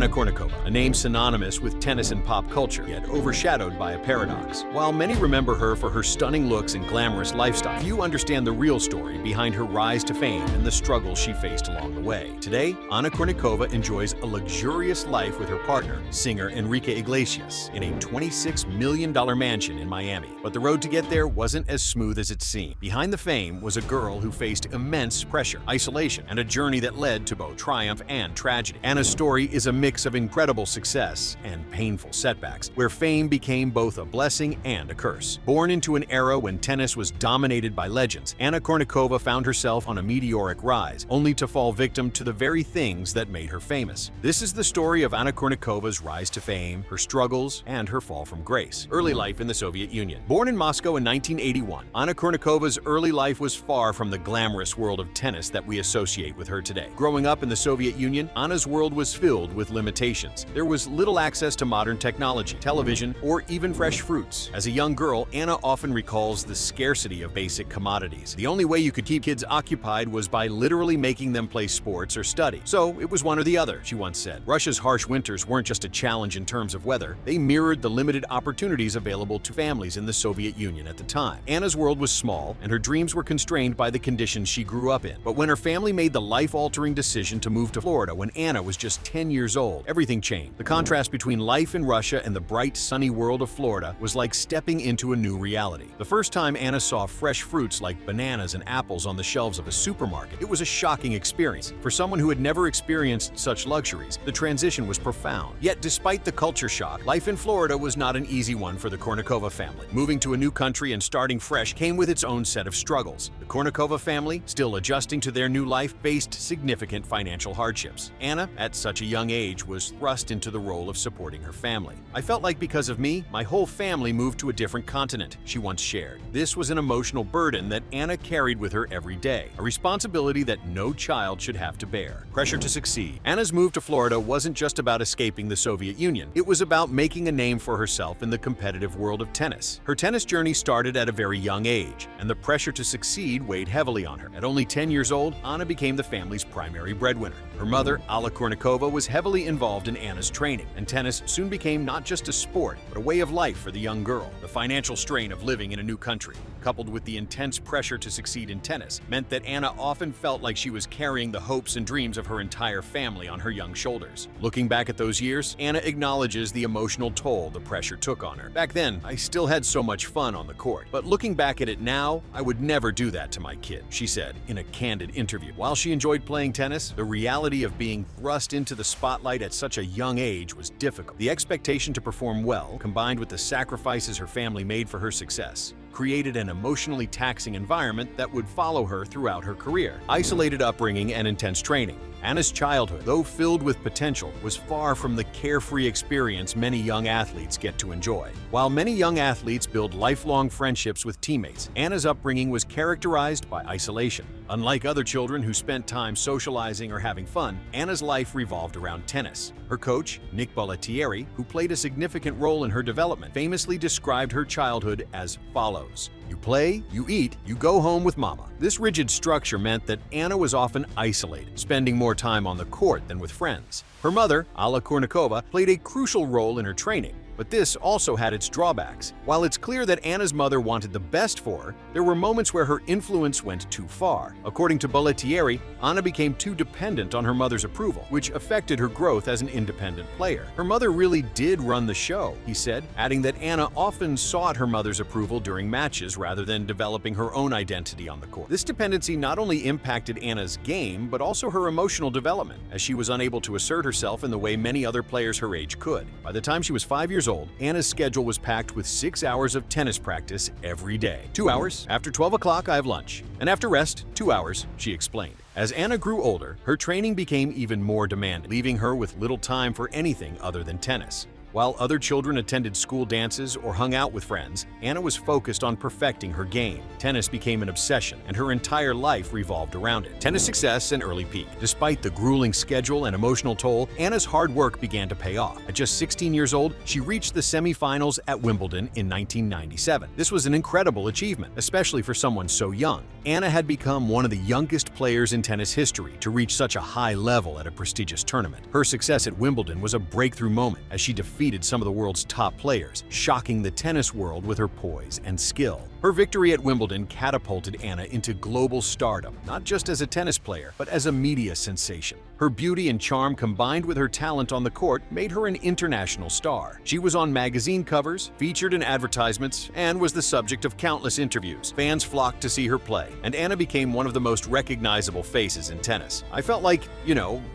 Anna Kournikova, a name synonymous with tennis and pop culture, yet overshadowed by a paradox. While many remember her for her stunning looks and glamorous lifestyle, few understand the real story behind her rise to fame and the struggles she faced along the way. Today, Anna Kournikova enjoys a luxurious life with her partner, singer Enrique Iglesias, in a $26 million mansion in Miami. But the road to get there wasn't as smooth as it seemed. Behind the fame was a girl who faced immense pressure, isolation, and a journey that led to both triumph and tragedy. Anna's story is a mix of incredible success and painful setbacks, where fame became both a blessing and a curse. Born into an era when tennis was dominated by legends, Anna Kournikova found herself on a meteoric rise, only to fall victim to the very things that made her famous. This is the story of Anna Kournikova's rise to fame, her struggles, and her fall from grace. Early life in the Soviet Union. Born in Moscow in 1981, Anna Kournikova's early life was far from the glamorous world of tennis that we associate with her today. Growing up in the Soviet Union, Anna's world was filled with limitations. There was little access to modern technology, television, or even fresh fruits. As a young girl, Anna often recalls the scarcity of basic commodities. The only way you could keep kids occupied was by literally making them play sports or study. So it was one or the other, she once said. Russia's harsh winters weren't just a challenge in terms of weather, they mirrored the limited opportunities available to families in the Soviet Union at the time. Anna's world was small, and her dreams were constrained by the conditions she grew up in. But when her family made the life-altering decision to move to Florida when Anna was just 10 years old, everything changed. The contrast between life in Russia and the bright, sunny world of Florida was like stepping into a new reality. The first time Anna saw fresh fruits like bananas and apples on the shelves of a supermarket, it was a shocking experience. For someone who had never experienced such luxuries, the transition was profound. Yet despite the culture shock, life in Florida was not an easy one for the Kournikova family. Moving to a new country and starting fresh came with its own set of struggles. The Kournikova family, still adjusting to their new life, faced significant financial hardships. Anna, at such a young age, was thrust into the role of supporting her family. "I felt like because of me, my whole family moved to a different continent," she once shared. This was an emotional burden that Anna carried with her every day, a responsibility that no child should have to bear. Pressure to succeed. Anna's move to Florida wasn't just about escaping the Soviet Union. It was about making a name for herself in the competitive world of tennis. Her tennis journey started at a very young age, and the pressure to succeed weighed heavily on her. At only 10 years old, Anna became the family's primary breadwinner. Her mother, Anna Kournikova, was heavily involved in Anna's training, and tennis soon became not just a sport, but a way of life for the young girl. The financial strain of living in a new country, coupled with the intense pressure to succeed in tennis, meant that Anna often felt like she was carrying the hopes and dreams of her entire family on her young shoulders. Looking back at those years, Anna acknowledges the emotional toll the pressure took on her. "Back then, I still had so much fun on the court, but looking back at it now, I would never do that to my kid," she said in a candid interview. While she enjoyed playing tennis, the reality of being thrust into the spotlight at such a young age was difficult. The expectation to perform well, combined with the sacrifices her family made for her success, created an emotionally taxing environment that would follow her throughout her career. Isolated upbringing and intense training. Anna's childhood, though filled with potential, was far from the carefree experience many young athletes get to enjoy. While many young athletes build lifelong friendships with teammates, Anna's upbringing was characterized by isolation. Unlike other children who spent time socializing or having fun, Anna's life revolved around tennis. Her coach, Nick Bollettieri, who played a significant role in her development, famously described her childhood as follows: "You play, you eat, you go home with mama." This rigid structure meant that Anna was often isolated, spending more time on the court than with friends. Her mother, Anna Kournikova, played a crucial role in her training. But this also had its drawbacks. While it's clear that Anna's mother wanted the best for her, there were moments where her influence went too far. According to Bollettieri, Anna became too dependent on her mother's approval, which affected her growth as an independent player. "Her mother really did run the show," he said, adding that Anna often sought her mother's approval during matches rather than developing her own identity on the court. This dependency not only impacted Anna's game, but also her emotional development, as she was unable to assert herself in the way many other players her age could. By the time she was 5 years old, Anna's schedule was packed with 6 hours of tennis practice every day. 2 hours, after 12 o'clock I have lunch, and after rest, 2 hours, she explained. As Anna grew older, her training became even more demanding, leaving her with little time for anything other than tennis. While other children attended school dances or hung out with friends, Anna was focused on perfecting her game. Tennis became an obsession, and her entire life revolved around it. Tennis success and early peak. Despite the grueling schedule and emotional toll, Anna's hard work began to pay off. At just 16 years old, she reached the semifinals at Wimbledon in 1997. This was an incredible achievement, especially for someone so young. Anna had become one of the youngest players in tennis history to reach such a high level at a prestigious tournament. Her success at Wimbledon was a breakthrough moment as she defeated some of the world's top players, shocking the tennis world with her poise and skill. Her victory at Wimbledon catapulted Anna into global stardom, not just as a tennis player, but as a media sensation. Her beauty and charm combined with her talent on the court made her an international star. She was on magazine covers, featured in advertisements, and was the subject of countless interviews. Fans flocked to see her play, and Anna became one of the most recognizable faces in tennis. "I felt like,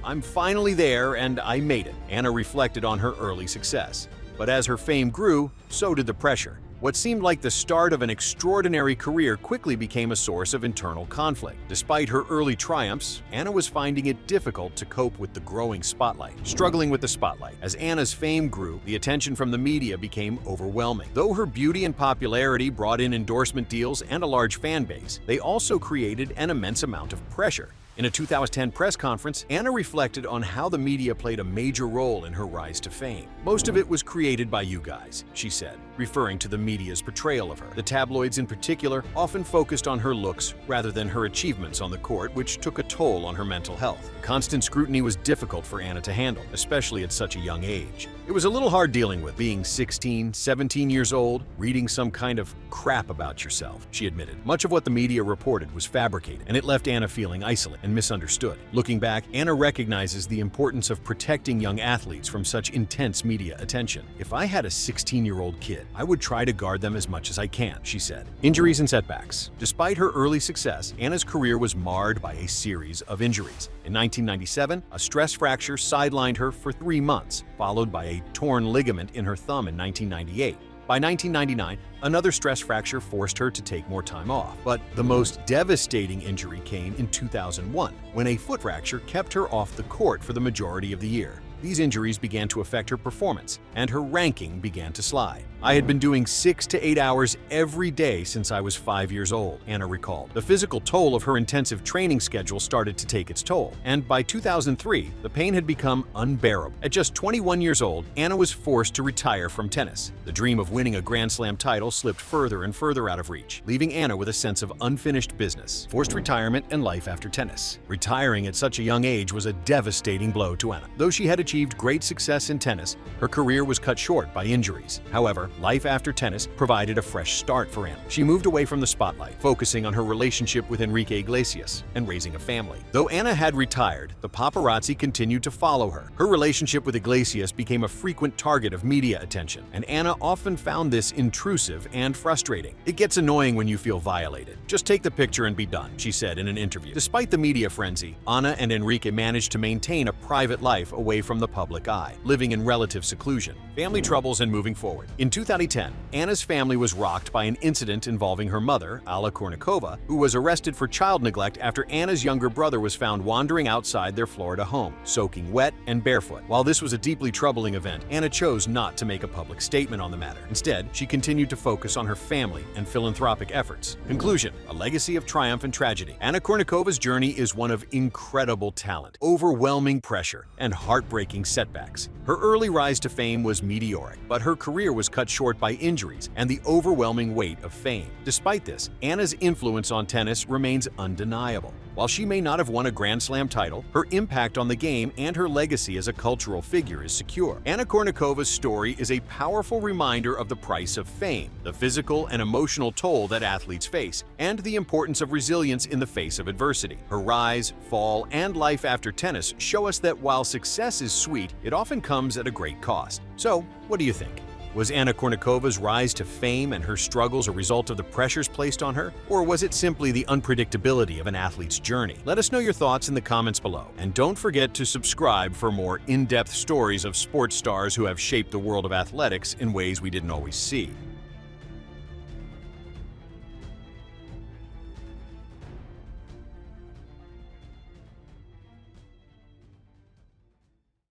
I'm finally there and I made it," Anna reflected on her early success. But as her fame grew, so did the pressure. What seemed like the start of an extraordinary career quickly became a source of internal conflict. Despite her early triumphs, Anna was finding it difficult to cope with the growing spotlight. Struggling with the spotlight. As Anna's fame grew, the attention from the media became overwhelming. Though her beauty and popularity brought in endorsement deals and a large fan base, they also created an immense amount of pressure. In a 2010 press conference, Anna reflected on how the media played a major role in her rise to fame. "Most of it was created by you guys," she said, referring to the media's portrayal of her. The tabloids in particular often focused on her looks rather than her achievements on the court, which took a toll on her mental health. Constant scrutiny was difficult for Anna to handle, especially at such a young age. "It was a little hard dealing with being 16, 17 years old, reading some kind of crap about yourself," she admitted. Much of what the media reported was fabricated, and it left Anna feeling isolated and misunderstood. Looking back, Anna recognizes the importance of protecting young athletes from such intense media attention. "If I had a 16-year-old kid, I would try to guard them as much as I can," she said. Injuries and setbacks. Despite her early success, Anna's career was marred by a series of injuries. In 1997, a stress fracture sidelined her for 3 months, followed by a torn ligament in her thumb in 1998. By 1999, another stress fracture forced her to take more time off. But the most devastating injury came in 2001, when a foot fracture kept her off the court for the majority of the year. These injuries began to affect her performance, and her ranking began to slide. "I had been doing 6 to 8 hours every day since I was 5 years old," Anna recalled. The physical toll of her intensive training schedule started to take its toll, and by 2003, the pain had become unbearable. At just 21 years old, Anna was forced to retire from tennis. The dream of winning a Grand Slam title slipped further and further out of reach, leaving Anna with a sense of unfinished business, forced retirement, and life after tennis. Retiring at such a young age was a devastating blow to Anna. Though she had achieved great success in tennis, her career was cut short by injuries. However, life after tennis provided a fresh start for Anna. She moved away from the spotlight, focusing on her relationship with Enrique Iglesias and raising a family. Though Anna had retired, the paparazzi continued to follow her. Her relationship with Iglesias became a frequent target of media attention, and Anna often found this intrusive and frustrating. "It gets annoying when you feel violated. Just take the picture and be done," she said in an interview. Despite the media frenzy, Anna and Enrique managed to maintain a private life away from the public eye, living in relative seclusion, family troubles, and moving forward. In 2010, Anna's family was rocked by an incident involving her mother, Anna Kournikova, who was arrested for child neglect after Anna's younger brother was found wandering outside their Florida home, soaking wet and barefoot. While this was a deeply troubling event, Anna chose not to make a public statement on the matter. Instead, she continued to focus on her family and philanthropic efforts. Conclusion: a legacy of triumph and tragedy. Anna Kournikova's journey is one of incredible talent, overwhelming pressure, and heartbreaking setbacks. Her early rise to fame was meteoric, but her career was cut short by injuries and the overwhelming weight of fame. Despite this, Anna's influence on tennis remains undeniable. While she may not have won a Grand Slam title, her impact on the game and her legacy as a cultural figure is secure. Anna Kournikova's story is a powerful reminder of the price of fame, the physical and emotional toll that athletes face, and the importance of resilience in the face of adversity. Her rise, fall, and life after tennis show us that while success is sweet, it often comes at a great cost. So, what do you think? Was Anna Kournikova's rise to fame and her struggles a result of the pressures placed on her? Or was it simply the unpredictability of an athlete's journey? Let us know your thoughts in the comments below. And don't forget to subscribe for more in-depth stories of sports stars who have shaped the world of athletics in ways we didn't always see.